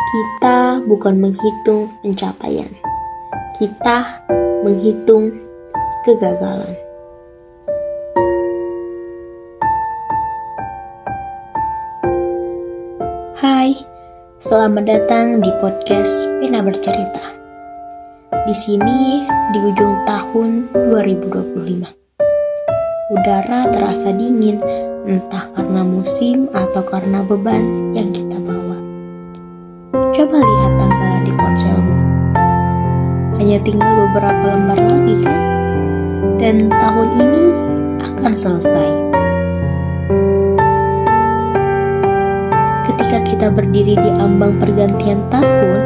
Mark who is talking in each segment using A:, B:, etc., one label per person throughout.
A: Kita bukan menghitung pencapaian, kita menghitung kegagalan. Hai, selamat datang di podcast Pena Bercerita. Di sini di ujung tahun 2025. Udara terasa dingin, entah karena musim atau karena beban yang kita bawa. Coba lihat tanggalan di ponselmu. Hanya tinggal beberapa lembar lagi kan? Dan tahun ini akan selesai. Ketika kita berdiri di ambang pergantian tahun,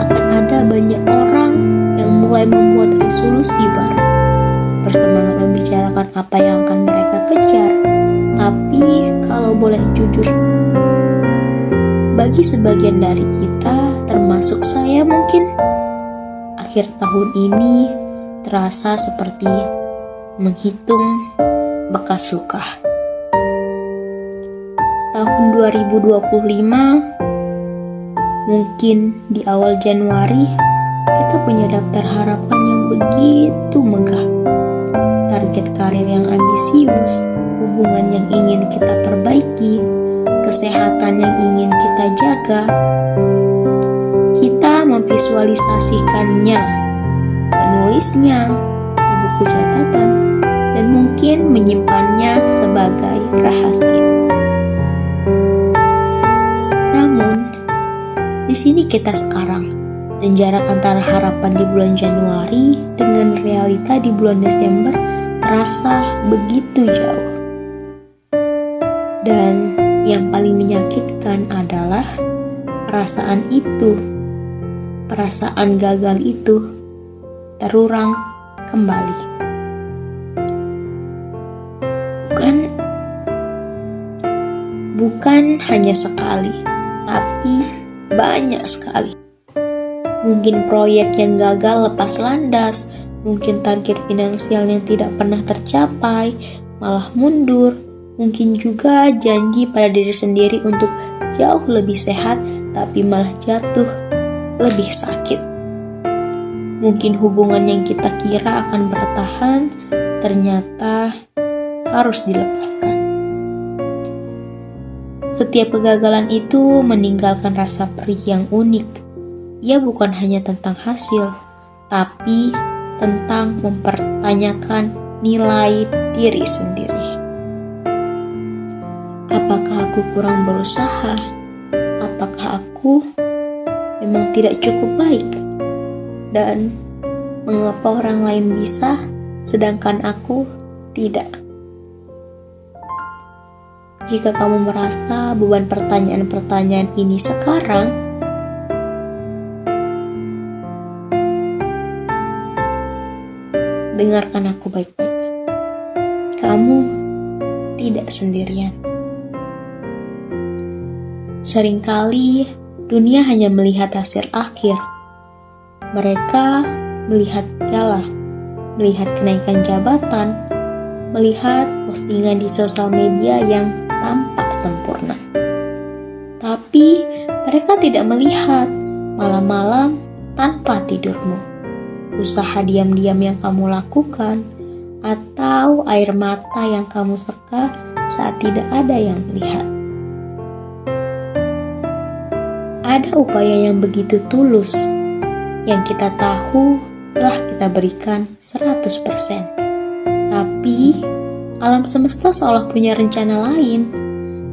A: akan ada banyak orang yang mulai membuat resolusi baru, bersemangat membicarakan apa yang akan mereka kejar. Tapi kalau boleh jujur, bagi sebagian dari kita, termasuk saya mungkin, akhir tahun ini terasa seperti menghitung bekas luka. Tahun 2025, mungkin di awal Januari, kita punya daftar harapan yang begitu megah. Target karir yang ambisius, hubungan yang ingin kita perbaiki, kesehatan yang ingin kita jaga. Kita memvisualisasikannya, menulisnya di buku catatan, dan mungkin menyimpannya sebagai rahasia. Namun, di sini kita sekarang, dan jarak antara harapan di bulan Januari dengan realita di bulan Desember terasa begitu jauh. Dan yang paling menyakitkan adalah perasaan gagal itu terulang kembali. Bukan hanya sekali, tapi banyak sekali. Mungkin proyek yang gagal lepas landas, mungkin target finansial yang tidak pernah tercapai, malah mundur. Mungkin juga janji pada diri sendiri untuk jauh lebih sehat, tapi malah jatuh lebih sakit. Mungkin hubungan yang kita kira akan bertahan, ternyata harus dilepaskan. Setiap kegagalan itu meninggalkan rasa perih yang unik. Ia bukan hanya tentang hasil, tapi tentang mempertanyakan nilai diri sendiri. Apakah aku kurang berusaha? Apakah aku memang tidak cukup baik? Dan mengapa orang lain bisa, sedangkan aku tidak? Jika kamu merasa beban pertanyaan-pertanyaan ini sekarang, dengarkan aku baik-baik. Kamu tidak sendirian. Seringkali dunia hanya melihat hasil akhir. Mereka melihat piala, melihat kenaikan jabatan, melihat postingan di sosial media yang tampak sempurna. Tapi mereka tidak melihat malam-malam tanpa tidurmu, usaha diam-diam yang kamu lakukan, atau air mata yang kamu seka saat tidak ada yang melihat. Ada upaya yang begitu tulus, yang kita tahu telah kita berikan 100%. Tapi, alam semesta seolah punya rencana lain.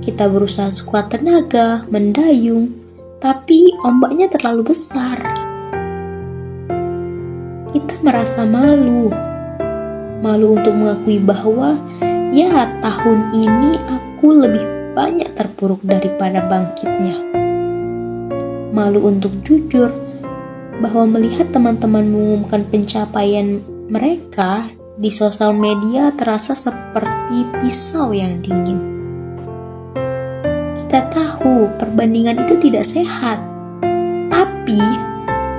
A: Kita berusaha sekuat tenaga, mendayung, tapi ombaknya terlalu besar. Kita merasa malu untuk mengakui bahwa, ya tahun ini aku lebih banyak terpuruk daripada bangkitnya. Malu untuk jujur bahwa melihat teman-teman mengumumkan pencapaian mereka di sosial media terasa seperti pisau yang dingin. Kita tahu perbandingan itu tidak sehat, tapi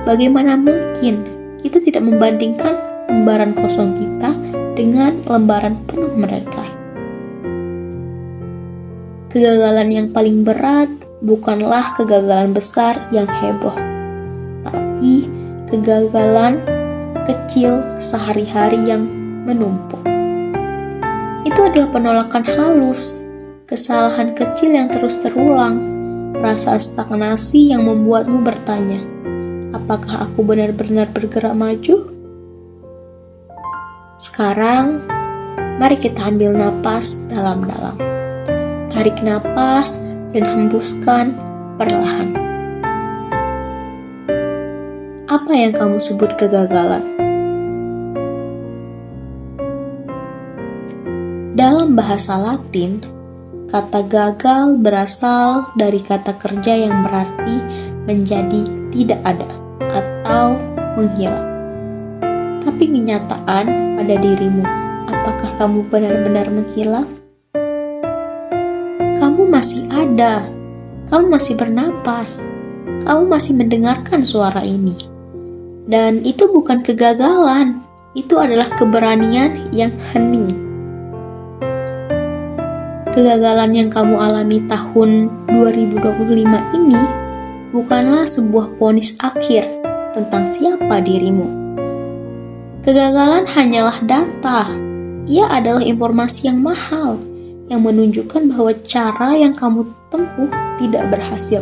A: bagaimana mungkin kita tidak membandingkan lembaran kosong kita dengan lembaran penuh mereka? Kegagalan yang paling berat bukanlah kegagalan besar yang heboh, tapi kegagalan kecil sehari-hari yang menumpuk. Itu adalah penolakan halus, kesalahan kecil yang terus terulang, perasaan stagnasi yang membuatmu bertanya, apakah aku benar-benar bergerak maju? Sekarang, mari kita ambil napas dalam-dalam. Tarik napas dan hembuskan perlahan. Apa yang kamu sebut kegagalan? Dalam bahasa Latin, kata gagal berasal dari kata kerja yang berarti menjadi tidak ada atau menghilang. Tapi kenyataan pada dirimu, apakah kamu benar-benar menghilang? Kamu masih ada, kamu masih bernapas, kamu masih mendengarkan suara ini. Dan itu bukan kegagalan, itu adalah keberanian yang hening. Kegagalan yang kamu alami tahun 2025 ini bukanlah sebuah vonis akhir tentang siapa dirimu. Kegagalan hanyalah data, ia adalah informasi yang mahal, yang menunjukkan bahwa cara yang kamu tempuh tidak berhasil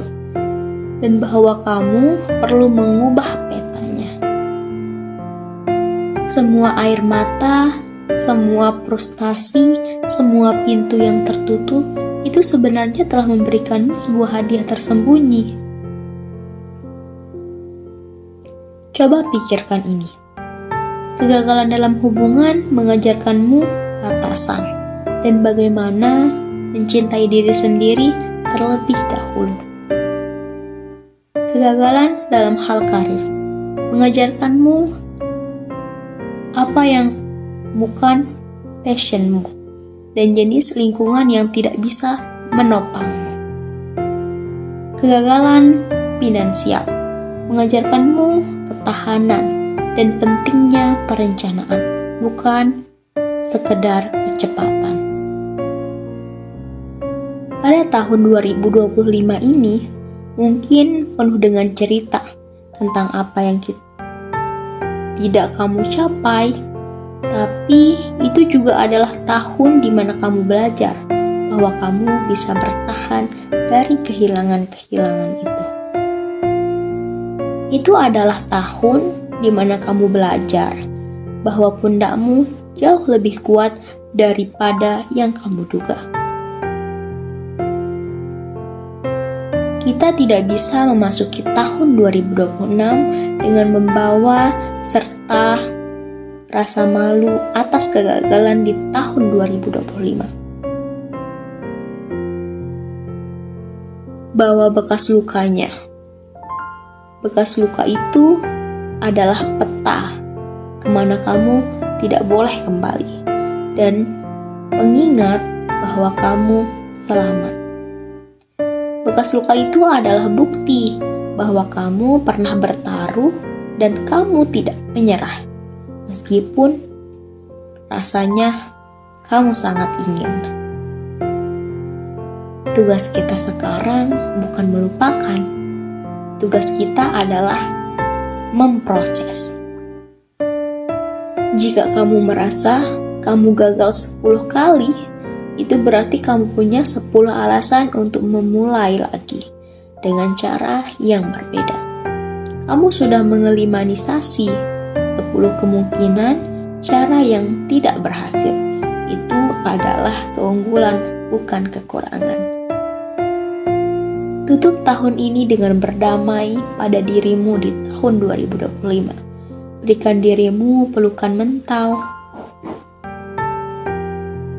A: dan bahwa kamu perlu mengubah petanya. Semua air mata, semua frustasi, semua pintu yang tertutup itu sebenarnya telah memberikanmu sebuah hadiah tersembunyi. Coba pikirkan ini. Kegagalan dalam hubungan mengajarkanmu batasan dan bagaimana mencintai diri sendiri terlebih dahulu. Kegagalan dalam hal karir mengajarkanmu apa yang bukan passionmu dan jenis lingkungan yang tidak bisa menopangmu. Kegagalan finansial mengajarkanmu ketahanan dan pentingnya perencanaan, bukan sekedar kecepatan. Pada tahun 2025 ini, mungkin penuh dengan cerita tentang apa yang tidak kamu capai, tapi itu juga adalah tahun di mana kamu belajar bahwa kamu bisa bertahan dari kehilangan-kehilangan itu. Itu adalah tahun di mana kamu belajar bahwa pundakmu jauh lebih kuat daripada yang kamu duga. Kita tidak bisa memasuki tahun 2026 dengan membawa serta rasa malu atas kegagalan di tahun 2025. Bawa bekas lukanya. Bekas luka itu adalah peta kemana kamu tidak boleh kembali dan pengingat bahwa kamu selamat. Bekas luka itu adalah bukti bahwa kamu pernah bertaruh dan kamu tidak menyerah, meskipun rasanya kamu sangat ingin. Tugas kita sekarang bukan melupakan, tugas kita adalah memproses. Jika kamu merasa kamu gagal 10 kali, itu berarti kamu punya 10 alasan untuk memulai lagi dengan cara yang berbeda. Kamu sudah mengeliminasi 10 kemungkinan cara yang tidak berhasil. Itu adalah keunggulan, bukan kekurangan. Tutup tahun ini dengan berdamai pada dirimu di tahun 2025. Berikan dirimu pelukan mental.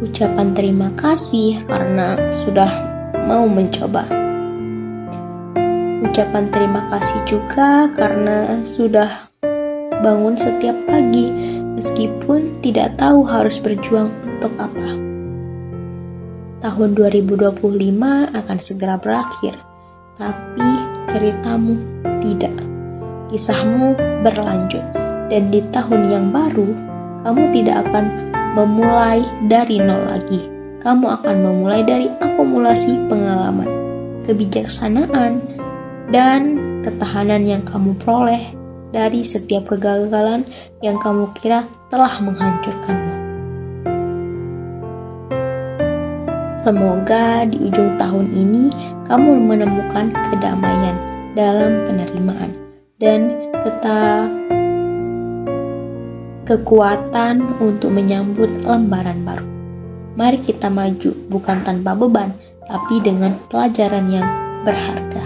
A: Ucapan terima kasih karena sudah mau mencoba. Ucapan terima kasih juga karena sudah bangun setiap pagi meskipun tidak tahu harus berjuang untuk apa. Tahun 2025 akan segera berakhir. Tapi ceritamu tidak. Kisahmu berlanjut. Dan di tahun yang baru, kamu tidak akan memulai dari nol lagi. Kamu akan memulai dari akumulasi pengalaman. kebijaksanaan, dan ketahanan yang kamu peroleh dari setiap kegagalan yang kamu kira telah menghancurkanmu. Semoga di ujung tahun ini kamu menemukan kedamaian dalam penerimaan dan kekuatan untuk menyambut lembaran baru. Mari kita maju bukan tanpa beban, tapi dengan pelajaran yang berharga.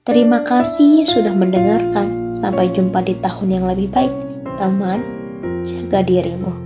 A: Terima kasih sudah mendengarkan. Sampai jumpa di tahun yang lebih baik. Teman, jaga dirimu.